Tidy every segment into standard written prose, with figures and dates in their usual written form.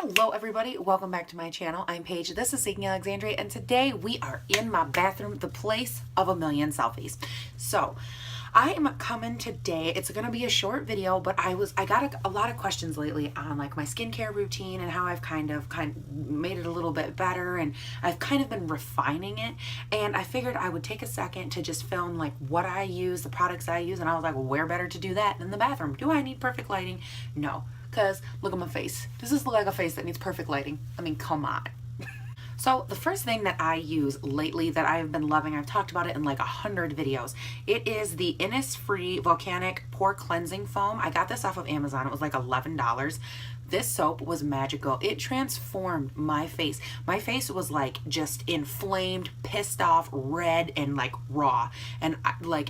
Hello everybody, welcome back to my channel. I'm Paige, this is Seeking Alexandria, and today we are in my bathroom, the place of a million selfies. So I am coming today, it's gonna be a short video, but I got a lot of questions lately on like my skincare routine and how I've kind of made it a little bit better, and I've kind of been refining it, and I figured I would take a second to just film like what I use, the products I use, and I was like, well, where better to do that than the bathroom? Do I need perfect lighting? No. Because look at my face. Does this look like a face that needs perfect lighting? I mean, come on. So the first thing that I use lately that I've been loving, I've talked about it in like 100 videos. It is the Innisfree Volcanic Pore Cleansing Foam. I got this off of Amazon. It was like $11. This soap was magical. It transformed my face. My face was like just inflamed, pissed off, red, and like raw. And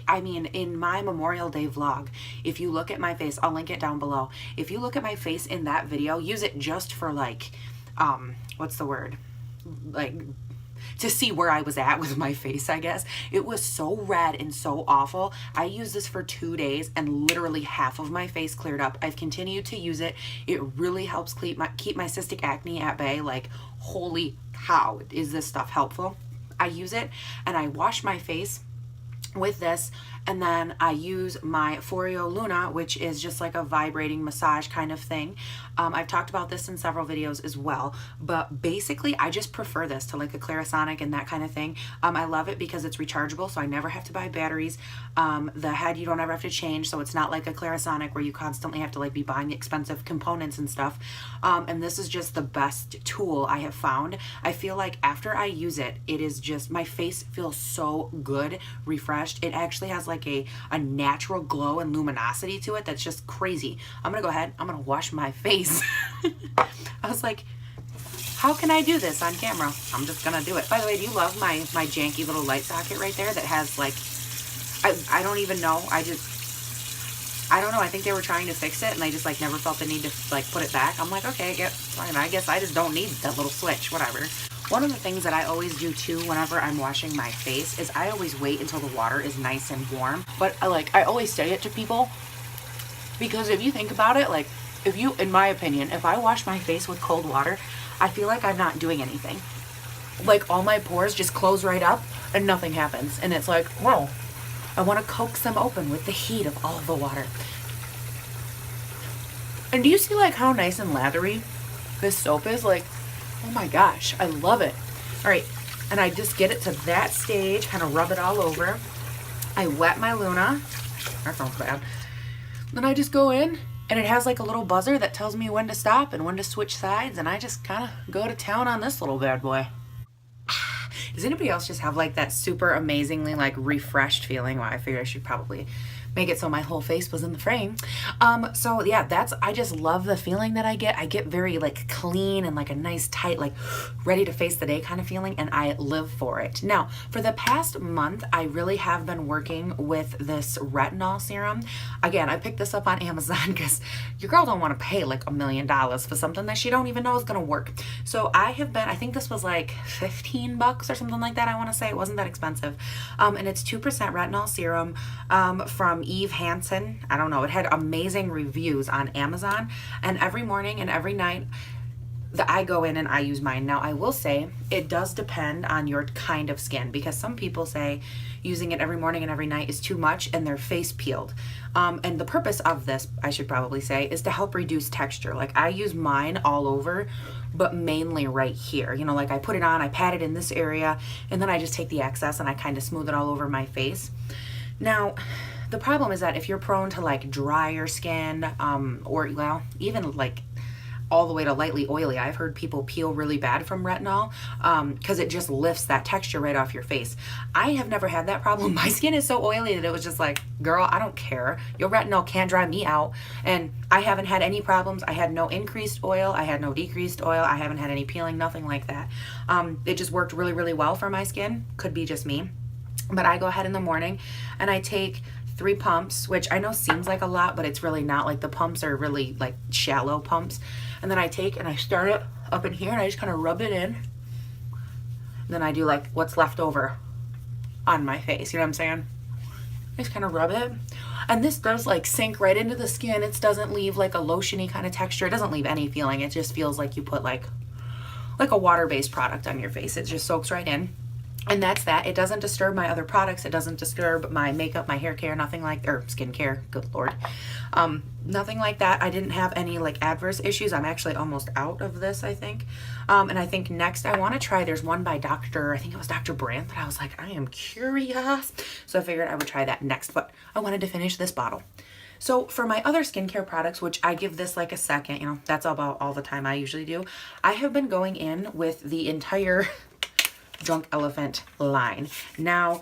I mean, in my Memorial Day vlog, if you look at my face, I'll link it down below. If you look at my face in that video, use it just for like, what's the word? Like, to see where I was at with my face, I guess. It was so red and so awful. I used this for 2 days and literally half of my face cleared up. I've continued to use it. It really helps keep my cystic acne at bay. Like, holy cow, is this stuff helpful? I use it and I wash my face with this, and then I use my Foreo Luna, which is just like a vibrating massage kind of thing. I've talked about this in several videos as well, but basically I just prefer this to like a Clarisonic and that kind of thing. I love it because it's rechargeable, so I never have to buy batteries. The head you don't ever have to change, so it's not like a Clarisonic where you constantly have to like be buying expensive components and stuff. And this is just the best tool I have found. I feel like after I use it, it is just, my face feels so good, refreshed. It actually has like a natural glow and luminosity to it that's just crazy. I'm gonna go ahead, I'm gonna wash my face. I was like, how can I do this on camera? I'm just gonna do it. By the way, do you love my janky little light socket right there that has like, I don't even know, I don't know, I think they were trying to fix it and I just like never felt the need to like put it back. I'm like, okay, fine, I guess I just don't need that little switch, whatever. One of the things that I always do too whenever I'm washing my face is I always wait until the water is nice and warm. But I always say it to people, because if you think about it, like in my opinion, if I wash my face with cold water, I feel like I'm not doing anything. Like all my pores just close right up and nothing happens. And it's like, whoa, I want to coax them open with the heat of all the water. And do you see like how nice and lathery this soap is? Like, oh my gosh, I love it. All right, and I just get it to that stage, kind of rub it all over. I wet my Luna. That sounds bad. Then I just go in, and it has like a little buzzer that tells me when to stop and when to switch sides, and I just kind of go to town on this little bad boy. Does anybody else just have like that super amazingly like refreshed feeling? Well, I figured I should probably make it so my whole face was in the frame. So yeah, I just love the feeling that I get. I get very like clean and like a nice tight, like ready to face the day kind of feeling, and I live for it. Now, for the past month, I really have been working with this retinol serum. Again, I picked this up on Amazon because your girl don't want to pay like $1 million for something that she don't even know is gonna work. So I think this was like 15 bucks or something like that. I want to say it wasn't that expensive. And it's 2% retinol serum from Eve Hansen. I don't know, it had amazing reviews on Amazon, and every morning and every night that I go in and I use mine. Now I will say it does depend on your kind of skin, because some people say using it every morning and every night is too much and their face peeled. And the purpose of this, I should probably say, is to help reduce texture. Like I use mine all over, but mainly right here. You know, like I put it on, I pat it in this area, and then I just take the excess and I kind of smooth it all over my face. Now, the problem is that if you're prone to like drier skin, or well, even like all the way to lightly oily, I've heard people peel really bad from retinol because it just lifts that texture right off your face. I have never had that problem. My skin is so oily that it was just like, girl, I don't care. Your retinol can't dry me out. And I haven't had any problems. I had no increased oil. I had no decreased oil. I haven't had any peeling, nothing like that. It just worked really, really well for my skin. Could be just me. But I go ahead in the morning and I take 3 pumps, which I know seems like a lot, but it's really not. Like the pumps are really like shallow pumps. And then I take and I start it up in here and I just kind of rub it in. And then I do like what's left over on my face. You know what I'm saying? I just kind of rub it. And this does like sink right into the skin. It doesn't leave like a lotiony kind of texture. It doesn't leave any feeling. It just feels like you put like a water-based product on your face. It just soaks right in. And that's that. It doesn't disturb my other products. It doesn't disturb my makeup, my hair care, nothing like, or skincare, good Lord. Nothing like that. I didn't have any like adverse issues. I'm actually almost out of this, I think. And I think next I want to try, there's one by I think it was Dr. Brandt, that I was like, I am curious. So I figured I would try that next, but I wanted to finish this bottle. So for my other skincare products, which I give this like a second, you know, that's about all the time I usually do. I have been going in with the entire Drunk Elephant line. Now,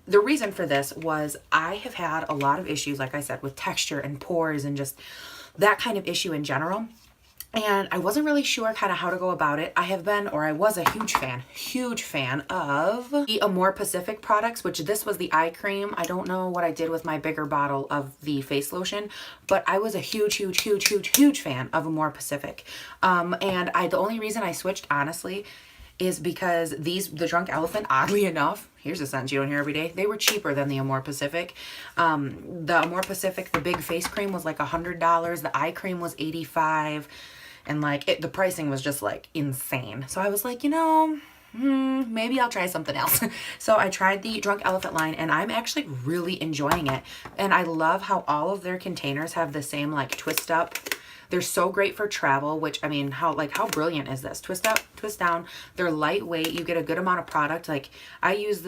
the reason for this was I have had a lot of issues, like I said, with texture and pores and just that kind of issue in general. And I wasn't really sure kind of how to go about it. I was a huge fan of the Amore Pacific products, which this was the eye cream. I don't know what I did with my bigger bottle of the face lotion, but I was a huge fan of Amore Pacific. And the only reason I switched, honestly, is because the Drunk Elephant, oddly enough, here's a sentence you don't hear every day, they were cheaper than the Amore Pacific. The Amore Pacific, the big face cream was like $100. The eye cream was $85. And like the pricing was just like insane. So I was like, you know, maybe I'll try something else. So I tried the Drunk Elephant line and I'm actually really enjoying it. And I love how all of their containers have the same like twist up. They're so great for travel, which, I mean, how brilliant is this? Twist up, twist down. They're lightweight. You get a good amount of product. Like I use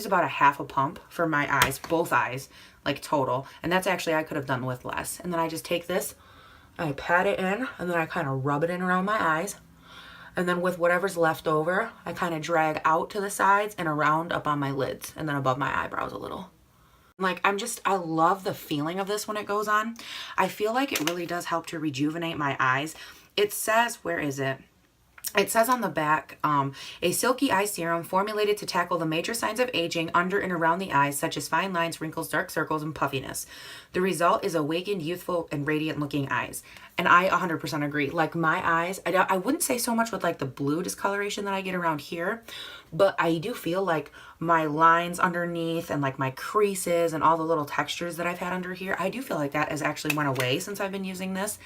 about a half a pump for my eyes, both eyes, like total. And that's actually, I could have done with less. And then I just take this, I pat it in, and then I kind of rub it in around my eyes. And then with whatever's left over, I kind of drag out to the sides and around up on my lids and then above my eyebrows a little. Like, I love the feeling of this when it goes on. I feel like it really does help to rejuvenate my eyes. It says, where is it? It says on the back, a silky eye serum formulated to tackle the major signs of aging under and around the eyes, such as fine lines, wrinkles, dark circles, and puffiness. The result is awakened, youthful, and radiant looking eyes. And I 100% agree. Like my eyes, I wouldn't say so much with like the blue discoloration that I get around here, but I do feel like my lines underneath and like my creases and all the little textures that I've had under here, I do feel like that has actually went away since I've been using this.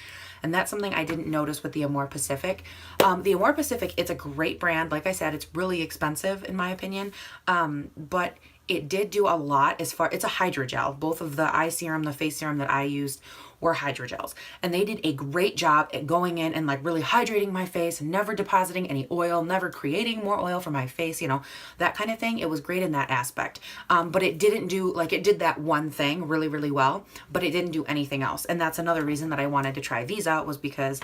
And that's something I didn't notice with the Amore Pacific. The Amore Pacific, it's a great brand. Like I said, it's really expensive in my opinion. But it did do a lot it's a hydrogel. Both of the eye serum, the face serum that I used were hydrogels. And they did a great job at going in and like really hydrating my face, never depositing any oil, never creating more oil for my face, you know, that kind of thing. It was great in that aspect. But it didn't do, like it did that one thing really, really well, but it didn't do anything else. And that's another reason that I wanted to try these out, was because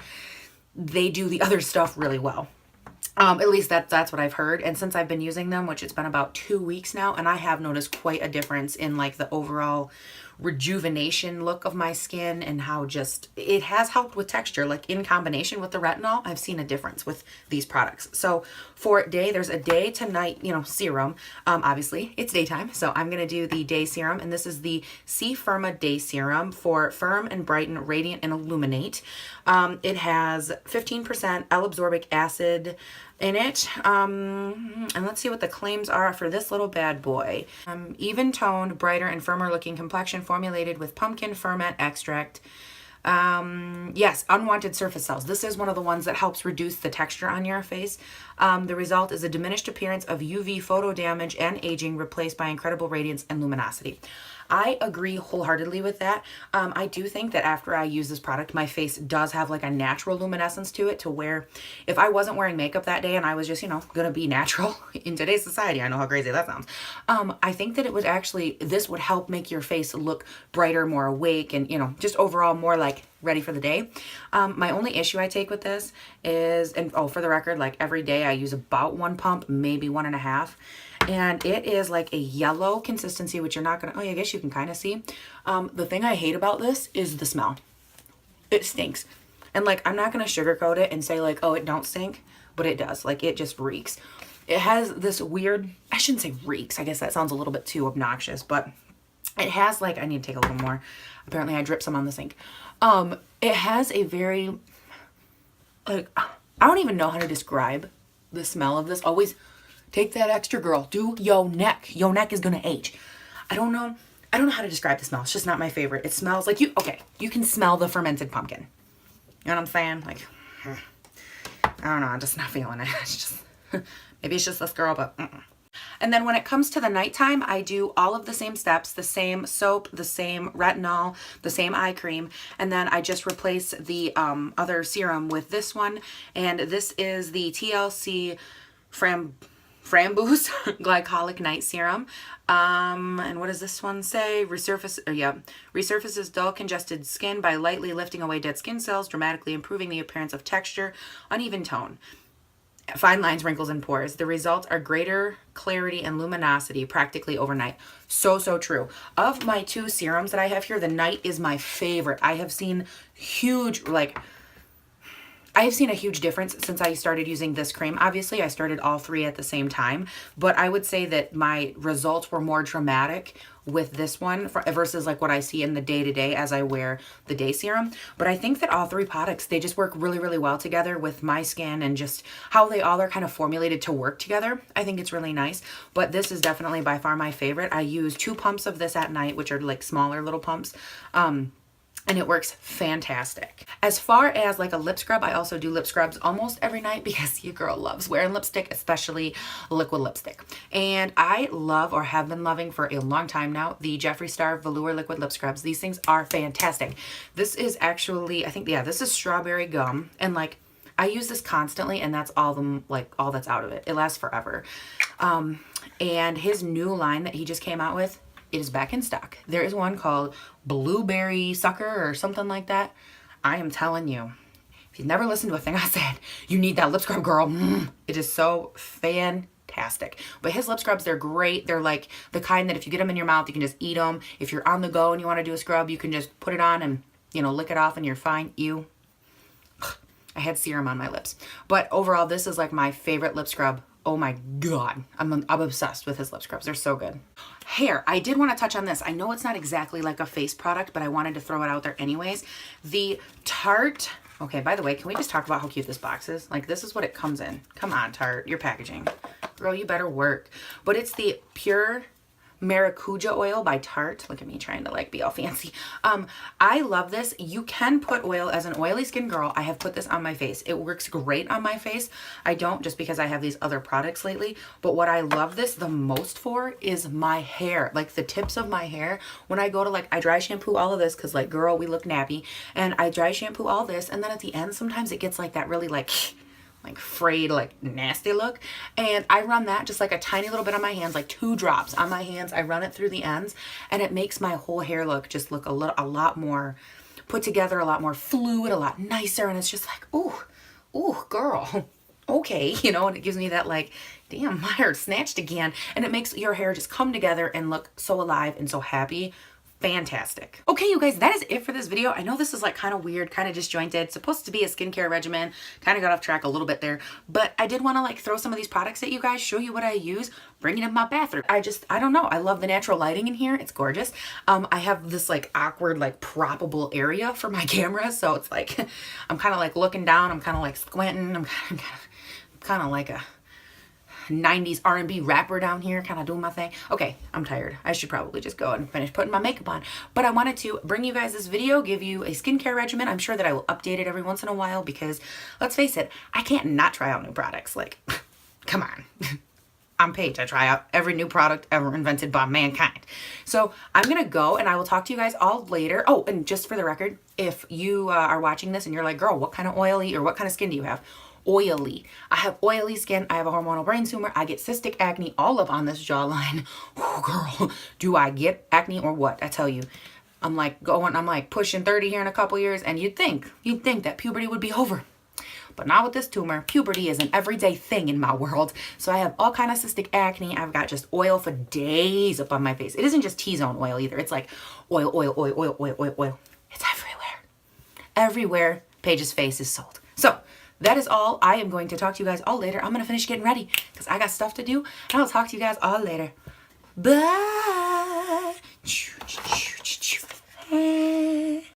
they do the other stuff really well. At least that's what I've heard. And since I've been using them, which it's been about 2 weeks now, and I have noticed quite a difference in like the overall rejuvenation look of my skin, and how just it has helped with texture. Like in combination with the retinol, I've seen a difference with these products. So for there's a day to night, you know, serum. Obviously it's daytime, so I'm gonna do the day serum, and this is the C-firma day serum for firm and brighten, radiant, and illuminate. It has 15% L-absorbic acid in it. And let's see what the claims are for this little bad boy. Even toned, brighter, and firmer looking complexion formulated with pumpkin ferment extract. Yes, unwanted surface cells. This is one of the ones that helps reduce the texture on your face. The result is a diminished appearance of UV photo damage and aging, replaced by incredible radiance and luminosity. I agree wholeheartedly with that. I do think that after I use this product, my face does have like a natural luminescence to it, to where if I wasn't wearing makeup that day and I was just, you know, gonna be natural in today's society, I know how crazy that sounds. I think that it would actually, this would help make your face look brighter, more awake, and, you know, just overall more like ready for the day. My only issue I take with this is, and oh, for the record, like every day I use about 1 pump, maybe 1.5. And it is like a yellow consistency, which you're not gonna, oh, I guess you can kind of see. The thing I hate about this is the smell. It stinks. And like, I'm not gonna sugarcoat it and say like, oh, it don't stink, but it does. Like, it just reeks. It has this weird, I shouldn't say reeks, I guess that sounds a little bit too obnoxious, but it has like, I need to take a little more. Apparently I dripped some on the sink. It has a very, like, I don't even know how to describe the smell of this. Always take that extra, girl. Do yo neck. Yo neck is gonna age. I don't know. I don't know how to describe the smell. It's just not my favorite. It smells like you can smell the fermented pumpkin. You know what I'm saying? Like, I don't know. I'm just not feeling it. It's just, maybe it's just this girl, but And then when it comes to the nighttime, I do all of the same steps, the same soap, the same retinol, the same eye cream, and then I just replace the other serum with this one, and this is the t.l.c. Framboos Glycolic Night Serum. And what does this one say? Resurfaces dull, congested skin by lightly lifting away dead skin cells, dramatically improving the appearance of texture, uneven tone, fine lines, wrinkles, and pores. The results are greater clarity and luminosity practically overnight. So true. Of my 2 serums that I have here, the night is my favorite. I have seen a huge difference since I started using this cream. Obviously, I started all 3 at the same time, but I would say that my results were more dramatic with this one versus like what I see in the day-to-day as I wear the day serum. But I think that all 3 products, they just work really, really well together with my skin and just how they all are kind of formulated to work together. I think it's really nice, but this is definitely by far my favorite. I use 2 pumps of this at night, which are like smaller little pumps. And it works fantastic. As far as like a lip scrub, I also do lip scrubs almost every night because your girl loves wearing lipstick, especially liquid lipstick. And I love, or have been loving for a long time now, the Jeffree Star Velour Liquid Lip Scrubs. These things are fantastic. This is actually, I think, yeah, this is strawberry gum. And like, I use this constantly and that's all that's out of it. It lasts forever. And his new line that he just came out with, it is back in stock. There is one called Blueberry Sucker or something like that. I am telling you, if you've never listened to a thing I said, you need that lip scrub, girl. It is so fantastic. But his lip scrubs, they're great. They're like the kind that if you get them in your mouth, you can just eat them. If you're on the go and you want to do a scrub, you can just put it on and, you know, lick it off and you're fine. I had serum on my lips. But overall, this is like my favorite lip scrub. Oh my God. I'm obsessed with his lip scrubs. They're so good. Hair. I did want to touch on this. I know it's not exactly like a face product, but I wanted to throw it out there anyways. The Tarte. Okay, by the way, can we just talk about how cute this box is? Like, this is what it comes in. Come on, Tarte. Your packaging. Girl, you better work. But it's the Pure Maracuja oil by Tarte. Look at me trying to like be all fancy. I love this. You can put oil as an oily skin girl. I have put this on my face. It works great on my face. I don't just because I have these other products lately, but what I love this the most for is my hair, like the tips of my hair. When I go to like, I dry shampoo all of this because like, girl, we look nappy, and I dry shampoo all this, and then at the end sometimes it gets like that really like frayed, like nasty look, and I run that just like a tiny little bit on my hands, like 2 drops on my hands. I run it through the ends and it makes my whole hair look a lot more put together, a lot more fluid, a lot nicer, and it's just like, ooh girl, okay, you know. And it gives me that like, damn, my hair snatched again, and it makes your hair just come together and look so alive and so happy. Fantastic. Okay, you guys, that is it for this video. I know this is like kind of weird, kind of disjointed. It's supposed to be a skincare regimen. Kind of got off track a little bit there, but I did want to like throw some of these products at you guys, show you what I use, bring it in my bathroom. I don't know. I love the natural lighting in here. It's gorgeous. I have this like awkward, like proppable area for my camera. So it's like, I'm kind of like looking down. I'm kind of like squinting. I'm kind of like a 90s R&B rapper down here, kind of doing my thing. Okay, I'm tired. I should probably just go and finish putting my makeup on. But I wanted to bring you guys this video, give you a skincare regimen. I'm sure that I will update it every once in a while because, let's face it, I can't not try out new products. Like, come on. I'm Paige. I try out every new product ever invented by mankind. So I'm going to go and I will talk to you guys all later. Oh, and just for the record, if you are watching this and you're like, girl, what kind of oily or what kind of skin do you have? Oily. I have oily skin. I have a hormonal brain tumor. I get cystic acne all up on this jawline. Oh, girl, do I get acne or what? I tell you, I'm like pushing 30 here in a couple years, and you'd think that puberty would be over. But not with this tumor. Puberty is an everyday thing in my world. So I have all kind of cystic acne. I've got just oil for days up on my face. It isn't just T-zone oil either. It's like oil. It's everywhere. Everywhere Paige's face is sold. So that is all. I am going to talk to you guys all later. I'm going to finish getting ready because I got stuff to do. And I'll talk to you guys all later. Bye.